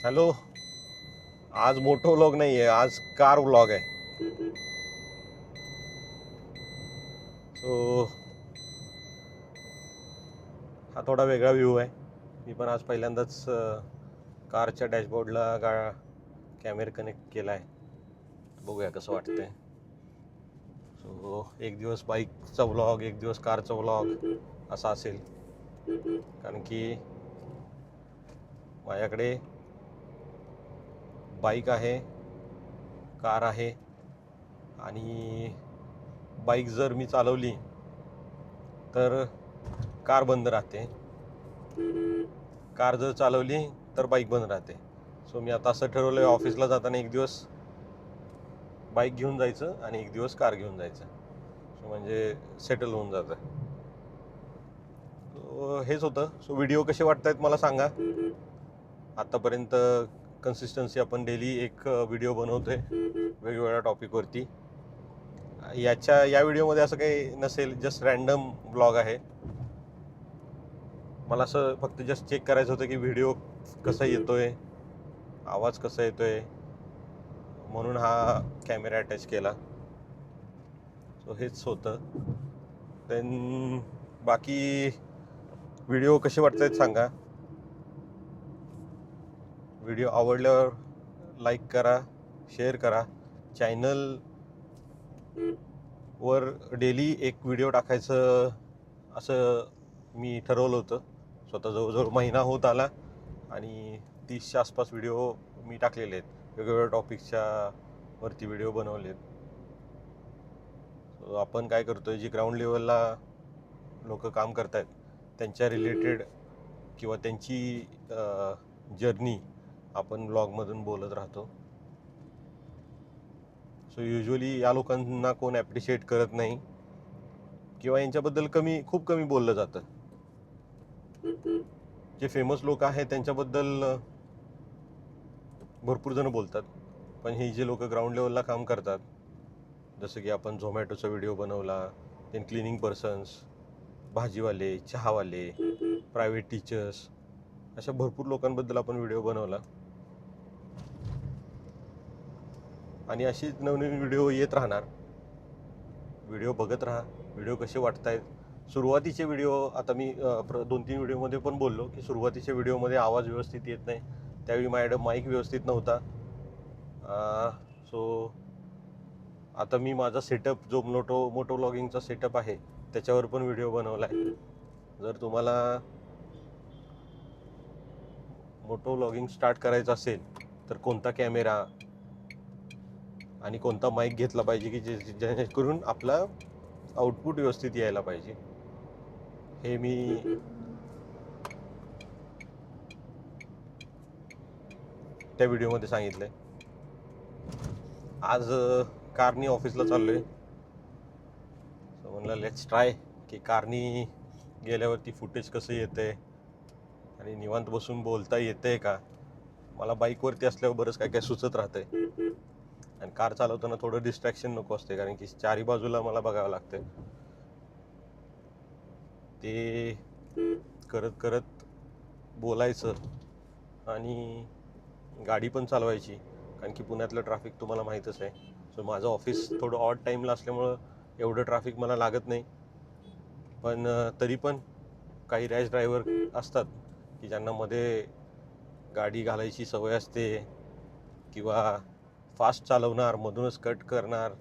Hello. आज moto vlog नाही आहे, आज कार व्लॉग आहे. सो हा थोडा वेगळा व्ह्यू आहे. मी पण आज पहिल्यांदाच कारच्या डॅशबोर्डला कॅमेरा कनेक्ट केला आहे. बघूया कसं वाटतंय. सो एक दिवस बाईकचा व्लॉग, एक दिवस कारचा व्लॉग असा असेल. कारण की माझ्याकडे बाईक आहे, कार आहे आणि बाईक जर मी चालवली तर कार बंद राहते, कार जर चालवली तर बाईक बंद राहते. सो मी आता असं ठरवलं आहे, ऑफिसला जाताना एक दिवस बाईक घेऊन जायचं आणि एक दिवस कार घेऊन जायचं. सो म्हणजे सेटल होऊन जातं. सो हेच होतं. सो व्हिडिओ कसे वाटत आहेत मला सांगा. आत्तापर्यंत कन्सिस्टन्सी आपण डेली एक व्हिडिओ बनवतो आहे वेगवेगळ्या टॉपिकवरती. या व्हिडिओमध्ये असं काही नसेल, जस्ट रँडम ब्लॉग आहे. मला असं फक्त जस्ट चेक करायचं होतं की व्हिडिओ कसा येतोय, आवाज कसा येतोय, म्हणून हा कॅमेरा अटॅच केला. सो हेच होतं. देन बाकी व्हिडिओ कसे वाटत आहेत सांगा. व्हिडिओ आवडल्यावर लाईक करा, शेअर करा. चॅनलवर डेली एक व्हिडिओ टाकायचं असं मी ठरवलं होतं. स्वतः जवळजवळ महिना होत आला आणि 30च्या आसपास व्हिडिओ मी टाकलेले आहेत. वेगवेगळ्या टॉपिक्सच्या वरती व्हिडिओ बनवले आहेत. आपण काय करतो आहे, जी ग्राउंड लेवलला लोक काम करत आहेत त्यांच्या रिलेटेड किंवा त्यांची जर्नी आपण ब्लॉगमधून बोलत राहतो. सो युजली या लोकांना कोण ॲप्रिशिएट करत नाही किंवा यांच्याबद्दल खूप कमी बोललं जातं. जे फेमस लोक आहेत त्यांच्याबद्दल भरपूर जण बोलतात, पण हे जे लोक ग्राउंड लेवलला काम करतात, जसं की आपण झोमॅटोचा व्हिडिओ बनवला, देन क्लिनिंग पर्सन्स, भाजीवाले, चहावाले, प्रायव्हेट टीचर्स, अशा भरपूर लोकांबद्दल आपण व्हिडिओ बनवला. आणि अशीच नवनवीन व्हिडिओ येत राहणार. व्हिडिओ बघत राहा. व्हिडिओ कसे वाटत आहेत. सुरुवातीचे व्हिडिओ आता मी 2-3 व्हिडिओमध्ये पण बोललो की सुरुवातीच्या व्हिडिओमध्ये आवाज व्यवस्थित येत नाही. त्यावेळी माझ्याकडे माईक व्यवस्थित नव्हता. सो आता मी माझा सेटअप जो मोटो व्लॉगिंगचा सेटअप आहे त्याच्यावर पण व्हिडिओ बनवला आहे. जर तुम्हाला मोटो व्लॉगिंग स्टार्ट करायचं असेल तर कोणता कॅमेरा आणि कोणता माईक घेतला पाहिजे की जेणेकरून आपला आउटपुट व्यवस्थित यायला पाहिजे, हे मी त्या व्हिडिओमध्ये सांगितलं आहे. आज कारनी ऑफिसला चाललो आहे. सो म्हणलं लेट्स ट्राय की कारनी गेल्यावरती फुटेज कसं येतं आहे आणि निवांत बसून बोलता येतं आहे का. मला बाईकवरती असल्यावर बरंच काय काय सुचत राहतं आहे आणि कार चालवताना थोडं डिस्ट्रॅक्शन नको असते, कारण की चारी बाजूला मला बघावं लागतं. ते करत करत बोलायचं आणि गाडी पण चालवायची, कारण की पुण्यातलं ट्रॅफिक तुम्हाला माहीतच आहे. सो माझं ऑफिस थोडं ऑड टाईमला असल्यामुळं एवढं ट्रॅफिक मला लागत नाही. पण तरी पण काही रॅश ड्रायव्हर असतात की ज्यांना मध्ये गाडी घालायची सवय असते किंवा फास्ट चालवणार, मधूनच कट करणार,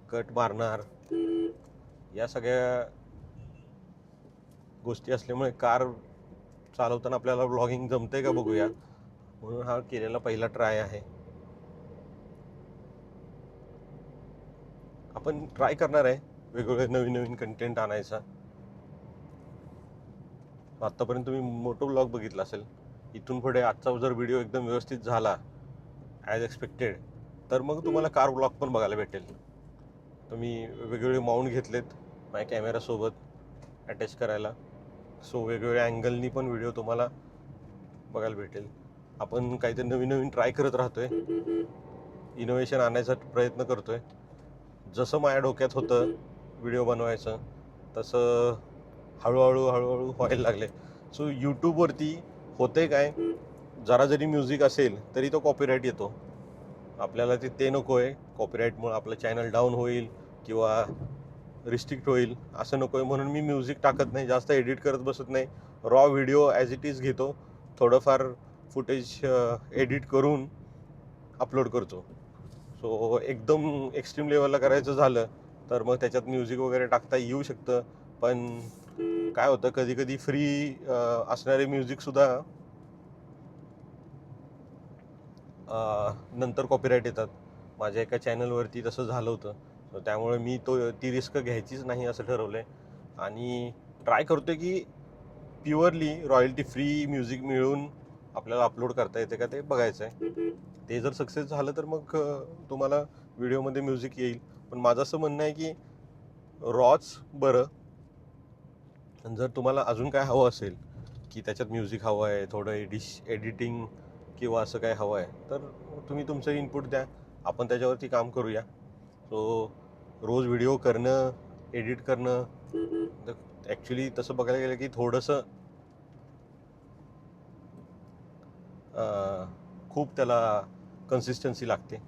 कट मारणार. या सगळ्या गोष्टी असल्यामुळे कार चालवताना आपल्याला व्लॉगिंग जमते का बघूया, म्हणून हा केलेला पहिला ट्राय आहे. आपण ट्राय करणार आहे वेगवेगळे नवीन कंटेंट आणायचा. आत्तापर्यंत तुम्ही मोटो व्लॉग बघितला असेल. इथून पुढे आजचा जर व्हिडिओ एकदम व्यवस्थित झाला ॲज एक्सपेक्टेड तर मग तुम्हाला कार व्लॉग पण बघायला भेटेल. तुम्ही वेगवेगळे माउंट घेतलेत माझ्या कॅमेरासोबत अटॅच करायला. सो वेगवेगळ्या अँगलनी पण व्हिडिओ तुम्हाला बघायला भेटेल. आपण काहीतरी नवीन ट्राय करत राहतो आहे, इनोव्हेशन आणायचा प्रयत्न करतो आहे. जसं माझ्या डोक्यात होतं व्हिडिओ बनवायचं तसं हळूहळू व्हायला लागले. सो यूट्यूबवरती होते काय, जरा जरी म्युझिक असेल तरी तो कॉपीराईट येतो. आपल्याला ते नको आहे. कॉपीराईटमुळे आपलं चॅनल डाऊन होईल किंवा रिस्ट्रिक्ट होईल असं नको आहे, म्हणून मी म्युझिक टाकत नाही, जास्त एडिट करत बसत नाही. Raw video as it is घेतो, थोडंफार फुटेज एडिट करून अपलोड करतो. सो एकदम एक्स्ट्रीम लेवलला करायचं झालं तर मग त्याच्यात म्युझिक वगैरे टाकता येऊ शकतं. पण काय होतं, कधी कधी फ्री असणारे म्युझिकसुद्धा नंतर कॉपीराईट येतात. माझ्या एका चॅनलवरती तसं झालं होतं. सो त्यामुळे मी ती रिस्क घ्यायचीच नाही असं ठरवलं आहे. आणि ट्राय करतो आहे की प्युअरली रॉयल्टी फ्री म्युझिक मिळून आपल्याला अपलोड करता येते का ते बघायचं आहे. ते जर सक्सेस झालं तर मग तुम्हाला व्हिडिओमध्ये म्युझिक येईल. पण माझं असं म्हणणं आहे की रॉच बरं. आणि जर तुम्हाला अजून काय हवं असेल की त्याच्यात म्युझिक हवं आहे, थोडं एडिटिंग किंवा असं काय हवं आहे, तर तुम्ही तुमचं इनपुट द्या, आपण त्याच्यावरती काम करूया. सो रोज व्हिडिओ करणं, एडिट करणं, ॲक्च्युली तसं बघायला गेलं की थोडंसं खूप त्याला कन्सिस्टन्सी लागते.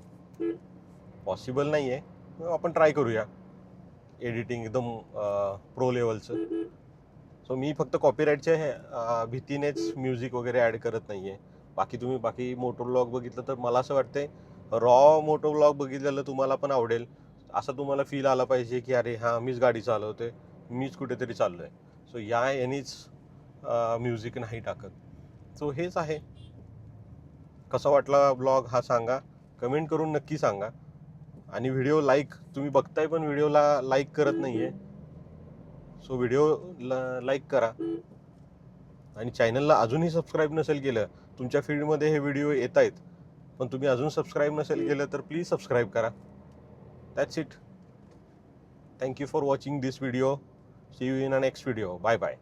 पॉसिबल नाही आहे, आपण ट्राय करूया एडिटिंग एकदम प्रो लेवलचं. सो मी फक्त कॉपीराईटच्या भीतीनेच म्युझिक वगैरे ॲड करत नाही आहे. बाकी मोटो व्लॉग बघितलं तर मला असं वाटतंय रॉ मोटो व्लॉग बघितलेलं तुम्हाला पण आवडेल. असं तुम्हाला फील आला पाहिजे की अरे हां, मीच गाडी चालवते, मीच कुठेतरी चाललो आहे. सो यानेच म्युझिक नाही टाकत. सो हेच आहे. कसा वाटला ब्लॉग हा सांगा, कमेंट करून नक्की सांगा. आणि व्हिडिओ लाईक, तुम्ही बघताय पण व्हिडिओला लाईक करत नाही आहे. सो व्हिडिओ लाईक करा. आणि चॅनलला अजूनही सबस्क्राईब नसेल केलं, तुमच्या फीडमध्ये हे व्हिडिओ येत आहेत पण तुम्ही अजून सबस्क्राईब नसेल केलं तर प्लीज सबस्क्राईब करा. That's it. Thank you for watching this video. See you in a next video. Bye bye.